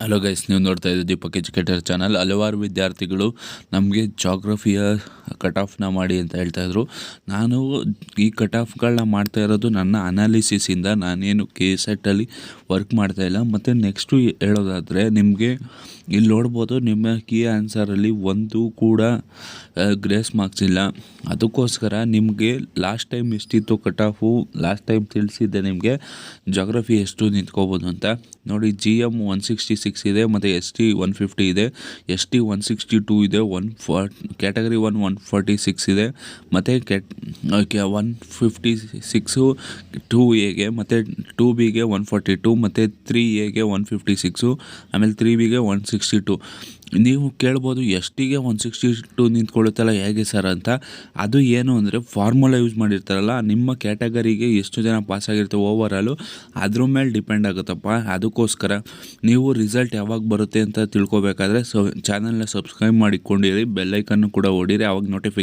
Hello guys, ನೀವು ನೋಡ್ತಾ ಇದ್ದೀವಿ ದೀಪಕ್ ಎಜುಕೇಟರ್ ಚಾನಲ್. ಹಲವಾರು ವಿದ್ಯಾರ್ಥಿಗಳು ನಮಗೆ ಜಾಗ್ರಫಿಯ ಕಟ್ ಆಫ್ನ ಮಾಡಿ ಅಂತ ಹೇಳ್ತಾಯಿದ್ರು. ನಾನು ಈ ಕಟ್ ಆಫ್ಗಳನ್ನ ಮಾಡ್ತಾ ಇರೋದು ನನ್ನ ಅನಾಲಿಸಿಸಿಂದ. ನಾನೇನು KSET ವರ್ಕ್ ಮಾಡ್ತಾಯಿಲ್ಲ. ಮತ್ತು ನೆಕ್ಸ್ಟು ಹೇಳೋದಾದರೆ, ನಿಮಗೆ ಇಲ್ಲಿ ನೋಡ್ಬೋದು, ನಿಮ್ಮ ಕೀ ಆನ್ಸರಲ್ಲಿ ಒಂದು ಕೂಡ ಗ್ರೇಸ್ ಮಾರ್ಕ್ಸ್ ಇಲ್ಲ. ಅದಕ್ಕೋಸ್ಕರ ನಿಮಗೆ ಲಾಸ್ಟ್ ಟೈಮ್ ಎಷ್ಟಿತ್ತು ಕಟ್ ಆಫು, ಲಾಸ್ಟ್ ಟೈಮ್ ತಿಳಿಸಿದ್ದೆ ನಿಮಗೆ ಜಾಗ್ರಫಿ ಎಷ್ಟು ನಿಂತ್ಕೋಬೋದು ಅಂತ. ನೋಡಿ, GM 166 ಇದೆ, ಮತ್ತು ST 150 ಇದೆ, ST 162 ಇದೆ, ಕ್ಯಾಟಗರಿ 146 ಇದೆ, ಮತ್ತು 156 2Aಗೆ, ಮತ್ತು 2Bಗೆ 142, ಮತ್ತು 3Aಗೆ 156, ಆಮೇಲೆ 3Bಗೆ 162. ನೀವು ಕೇಳ್ಬೋದು, STಗೆ 162 ನಿಂತ್ಕೊಳ್ಳುತ್ತಲ್ಲ ಹೇಗೆ ಸರ್ ಅಂತ. ಅದು ಏನು ಅಂದರೆ, ಫಾರ್ಮುಲಾ ಯೂಸ್ ಮಾಡಿರ್ತಾರಲ್ಲ, ನಿಮ್ಮ ಕ್ಯಾಟಗರಿಗೆ ಎಷ್ಟು ಜನ ಪಾಸ್ ಆಗಿರ್ತಾರೆ ಓವರಾಲು, ಅದ್ರ ಮೇಲೆ ಡಿಪೆಂಡ್ ಆಗುತ್ತಪ್ಪ. ಅದಕ್ಕೋಸ್ಕರ ನೀವು ರಿಸಲ್ಟ್ ಯಾವಾಗ ಬರುತ್ತೆ ಅಂತ ತಿಳ್ಕೊಬೇಕಾದ್ರೆ ಚಾನಲ್ನ ಸಬ್ಸ್ಕ್ರೈಬ್ ಮಾಡಿಕೊಂಡಿರಿ, ಬೆಲ್ಲೈಕನ್ನು ಕೂಡ ಹೊಡೀರಿ, ಆವಾಗ ನೋಟಿಫಿಕೇಶನ್